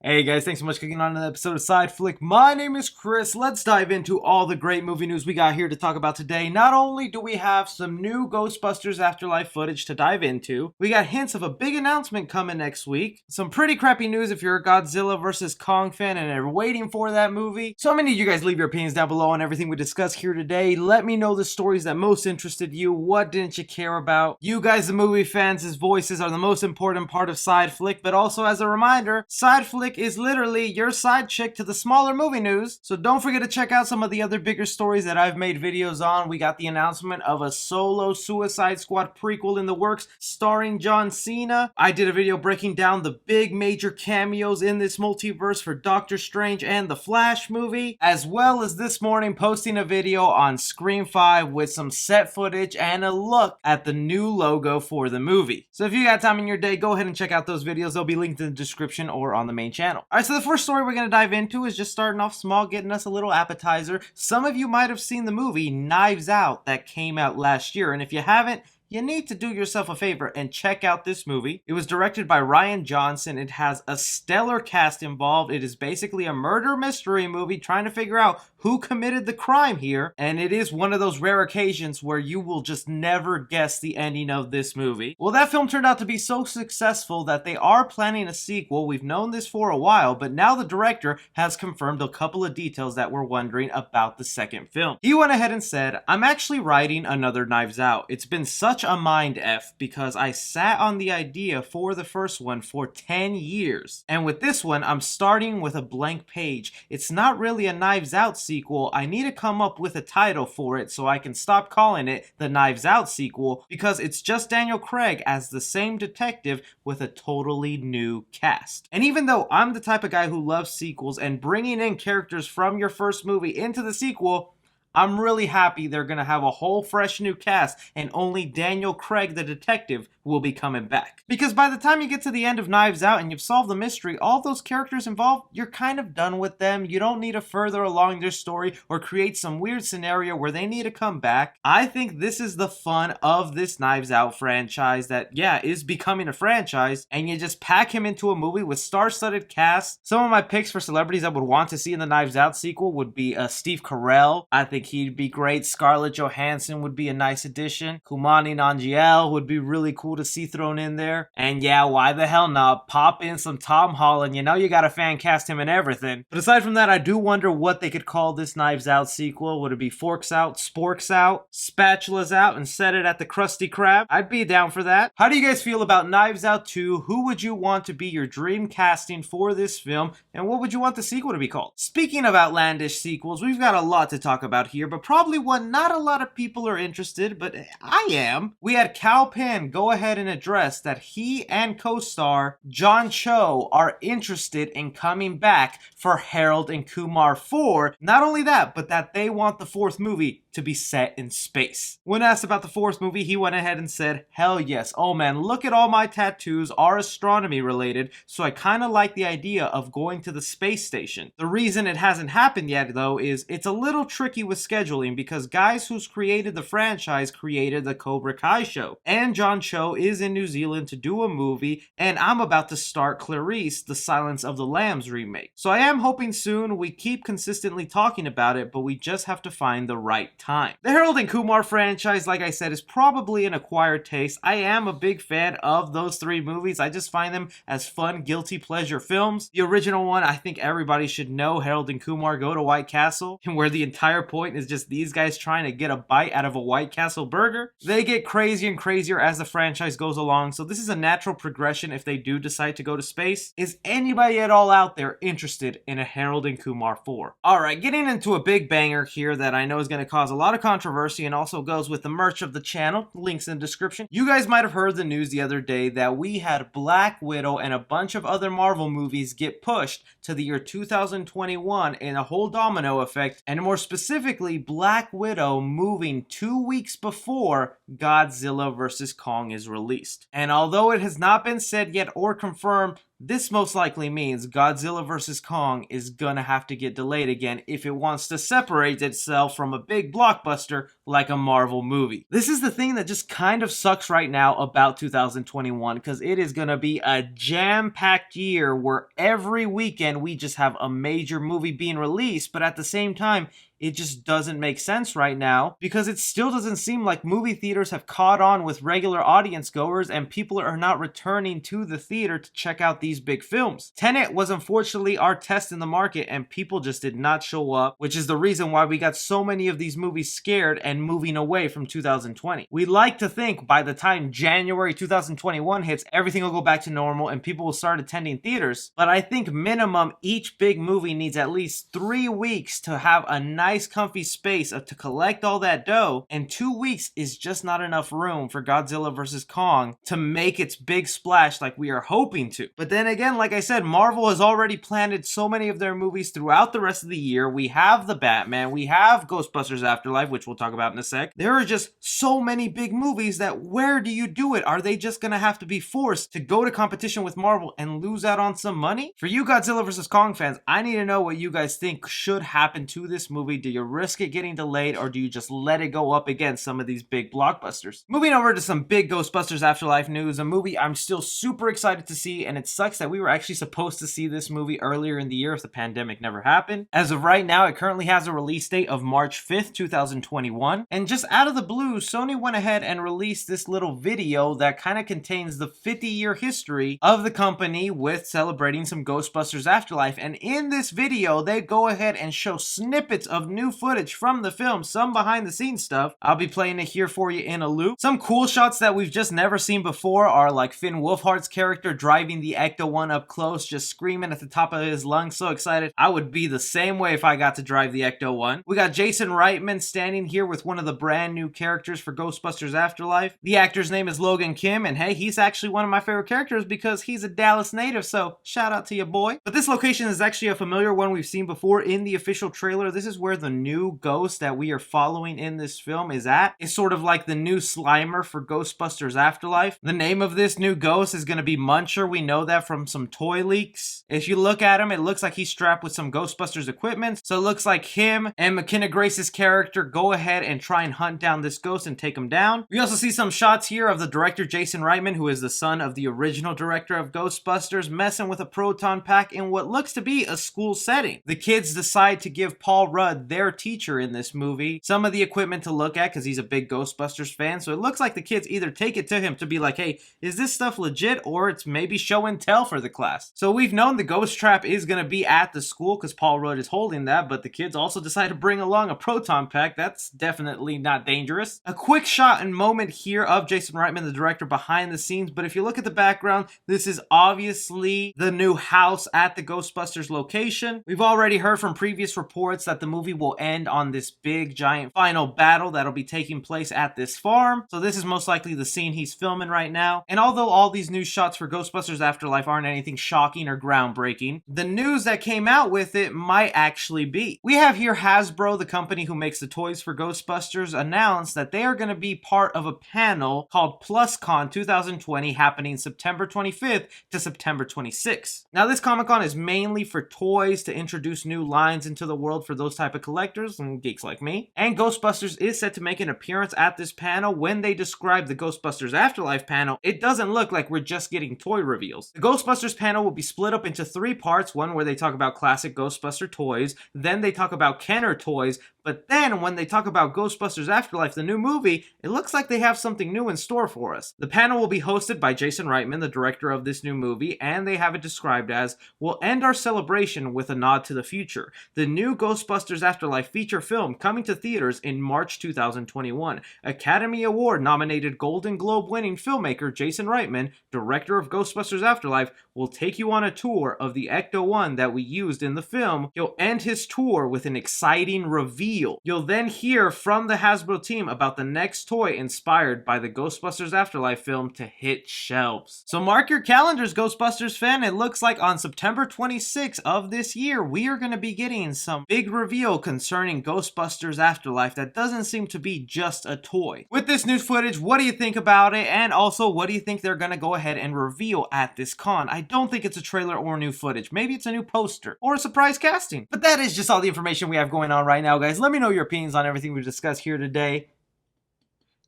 Hey guys, thanks so much for clicking on another episode of Side Flick. My name is Chris. Let's dive into all the great movie news we got here to talk about today. Not only do we have some new Ghostbusters Afterlife footage to dive into, we got hints of a big announcement coming next week, some pretty crappy news if you're a Godzilla Vs Kong fan and are waiting for that movie. So I'm gonna need you guys to leave your opinions down below on everything we discuss here today. Let me know the stories that most interested you. What didn't you care about? You guys, the movie fans' voices are the most important part of Side Flick, but also as a reminder, Side Flick is literally your side chick to the smaller movie news. So don't forget to check out some of the other bigger stories that I've made videos on. We got the announcement of a solo Suicide Squad prequel in the works starring John Cena. I did a video breaking down the big major cameos in this multiverse for Doctor Strange and the Flash movie, as well as this morning posting a video on Scream 5 with some set footage and a look at the new logo for the movie. So if you got time in your day, go ahead and check out those videos. They'll be linked in the description or on the main channel. Alright, so the first story we're going to dive into is just starting off small, getting us a little appetizer. Some of you might have seen the movie Knives Out that came out last year, and if you haven't, you need to do yourself a favor and check out this movie. It was directed by Rian Johnson. It has a stellar cast involved. It is basically a murder mystery movie trying to figure out who committed the crime here. And it is one of those rare occasions where you will just never guess the ending of this movie. Well, that film turned out to be so successful that they are planning a sequel. We've known this for a while, but now the director has confirmed a couple of details that we're wondering about the second film. He went ahead and said, "I'm actually writing another Knives Out. It's been such a mind F because I sat on the idea for the first one for 10 years. And with this one, I'm starting with a blank page. It's not really a Knives Out sequel. I need to come up with a title for it so I can stop calling it the Knives Out sequel because it's just Daniel Craig as the same detective with a totally new cast." And even though I'm the type of guy who loves sequels and bringing in characters from your first movie into the sequel, I'm really happy they're going to have a whole fresh new cast and only Daniel Craig the detective will be coming back. Because by the time you get to the end of Knives Out and you've solved the mystery, all those characters involved, you're kind of done with them. You don't need to further along their story or create some weird scenario where they need to come back. I think this is the fun of this Knives Out franchise that, yeah, is becoming a franchise, and you just pack him into a movie with star-studded cast. Some of my picks for celebrities I would want to see in the Knives Out sequel would be Steve Carell. I think he'd be great. Scarlett Johansson would be a nice addition. Kumani Nanjiel would be really cool to see thrown in there. And yeah, why the hell not? Pop in some Tom Holland. You know you gotta fan cast him and everything. But aside from that, I do wonder what they could call this Knives Out sequel. Would it be Forks Out, Sporks Out, Spatulas Out, and Set It at the Krusty Krab? I'd be down for that. How do you guys feel about Knives Out 2? Who would you want to be your dream casting for this film? And what would you want the sequel to be called? Speaking of outlandish sequels, we've got a lot to talk about here, but probably one not a lot of people are interested, but I am. We had Kal Penn go ahead and address that he and co-star John Cho are interested in coming back for Herald and Kumar IV. Not only that, but that they want the fourth movie to be set in space. When asked about the fourth movie, he went ahead and said, "Hell yes. Oh man, look at all my tattoos are astronomy related, so I kind of like the idea of going to the space station." The reason it hasn't happened yet though is it's a little tricky with scheduling because guys who's created the franchise created the Cobra Kai show. And John Cho is in New Zealand to do a movie, and I'm about to start Clarice, the Silence of the Lambs remake. So I am hoping soon. We keep consistently talking about it, but we just have to find the right time. The Harold and Kumar franchise, like I said, is probably an acquired taste. I am a big fan of those three movies. I just find them as fun, guilty pleasure films. The original one, I think everybody should know, Harold and Kumar Go to White Castle, and where the entire point is just these guys trying to get a bite out of a White Castle burger. They get crazier and crazier as the franchise goes along, so this is a natural progression if they do decide to go to space. Is anybody at all out there interested in a Harold and Kumar 4? Alright, getting into a big banger here that I know is going to cause a lot of controversy and also goes with the merch of the channel. Links in the description. You guys might have heard the news the other day that we had Black Widow and a bunch of other Marvel movies get pushed to the year 2021 in a whole domino effect, and more specifically Black Widow moving 2 weeks before Godzilla vs Kong is released. And although it has not been said yet or confirmed, this most likely means Godzilla vs. Kong is gonna have to get delayed again if it wants to separate itself from a big blockbuster like a Marvel movie. This is the thing that just kind of sucks right now about 2021, because it is gonna be a jam-packed year where every weekend we just have a major movie being released, but at the same time, it just doesn't make sense right now because it still doesn't seem like movie theaters have caught on with regular audience goers and people are not returning to the theater to check out these big films. Tenet was unfortunately our test in the market and people just did not show up, which is the reason why we got so many of these movies scared and moving away from 2020. We like to think by the time January 2021 hits, everything will go back to normal and people will start attending theaters, but I think minimum each big movie needs at least 3 weeks to have a nice comfy space to collect all that dough, and 2 weeks is just not enough room for Godzilla vs. Kong to make its big splash like we are hoping to. But then again, like I said, Marvel has already planted so many of their movies throughout the rest of the year. We have the Batman, we have Ghostbusters Afterlife, which we'll talk about in a sec. There are just so many big movies that where do you do it? Are they just gonna have to be forced to go to competition with Marvel and lose out on some money? For you Godzilla vs. Kong fans, I need to know what you guys think should happen to this movie. Do you risk it getting delayed or do you just let it go up against some of these big blockbusters? Moving over to some big Ghostbusters Afterlife news, a movie I'm still super excited to see, and it sucks that we were actually supposed to see this movie earlier in the year if the pandemic never happened. As of right now, it currently has a release date of March 5th, 2021, and just out of the blue, Sony went ahead and released this little video that kind of contains the 50-year history of the company with celebrating some Ghostbusters Afterlife, and in this video, they go ahead and show snippets of new footage from the film, some behind the scenes stuff. I'll be playing it here for you in a loop. Some cool shots that we've just never seen before are like Finn Wolfhard's character driving the Ecto-1 up close, just screaming at the top of his lungs, so excited. I would be the same way if I got to drive the Ecto-1. We got Jason Reitman standing here with one of the brand new characters for Ghostbusters Afterlife. The actor's name is Logan Kim, and hey, he's actually one of my favorite characters because he's a Dallas native, so shout out to your boy. But this location is actually a familiar one we've seen before in the official trailer. This is where the new ghost that we are following in this film is at. It's sort of like the new Slimer for Ghostbusters Afterlife. The name of this new ghost is going to be Muncher. We know that from some toy leaks. If you look at him, it looks like he's strapped with some Ghostbusters equipment. So it looks like him and McKenna Grace's character go ahead and try and hunt down this ghost and take him down. We also see some shots here of the director Jason Reitman, who is the son of the original director of Ghostbusters, messing with a proton pack in what looks to be a school setting. The kids decide to give Paul Rudd, their teacher in this movie, some of the equipment to look at because he's a big Ghostbusters fan. So it looks like the kids either take it to him to be like, hey, is this stuff legit, or it's maybe show and tell for the class. So we've known the ghost trap is going to be at the school because Paul Rudd is holding that, but the kids also decide to bring along a proton pack. That's definitely not dangerous. A quick shot and moment here of Jason Reitman, the director, behind the scenes, but if you look at the background, this is obviously the new house at the Ghostbusters location. We've already heard from previous reports that the movie will end on this big giant final battle that'll be taking place at this farm. So this is most likely the scene he's filming right now. And although all these new shots for Ghostbusters Afterlife aren't anything shocking or groundbreaking, the news that came out with it might actually be. We have here Hasbro, the company who makes the toys for Ghostbusters, announced that they are going to be part of a panel called PlusCon 2020 happening September 25th to September 26th. Now this Comic-Con is mainly for toys to introduce new lines into the world for those type of collectors and geeks like me. And Ghostbusters is set to make an appearance at this panel. When they describe the Ghostbusters Afterlife panel, it doesn't look like we're just getting toy reveals. The Ghostbusters panel will be split up into 3 parts, one where they talk about classic Ghostbuster toys, then they talk about Kenner toys, but then when they talk about Ghostbusters Afterlife, the new movie, it looks like they have something new in store for us. The panel will be hosted by Jason Reitman, the director of this new movie, and they have it described as, "We'll end our celebration with a nod to the future. The new Ghostbusters Afterlife feature film coming to theaters in March 2021. Academy Award nominated Golden Globe winning filmmaker Jason Reitman, director of Ghostbusters Afterlife, will take you on a tour of the Ecto-1 that we used in the film. He'll end his tour with an exciting reveal reveal. You'll then hear from the Hasbro team about the next toy inspired by the Ghostbusters Afterlife film to hit shelves. So mark your calendars, Ghostbusters fan. It looks like on September 26th of this year, we are going to be getting some big reveal concerning Ghostbusters Afterlife that doesn't seem to be just a toy. With this news footage, what do you think about it? And also, what do you think they're going to go ahead and reveal at this con? I don't think it's a trailer or new footage. Maybe it's a new poster or a surprise casting. But that is just all the information we have going on right now, guys. Let me know your opinions on everything we've discussed here today.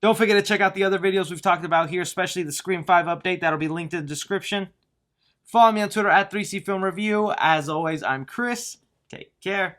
Don't forget to check out the other videos we've talked about here, especially the Scream 5 update. That'll be linked in the description. Follow me on Twitter at 3C Film Review. As always, I'm Chris. Take care.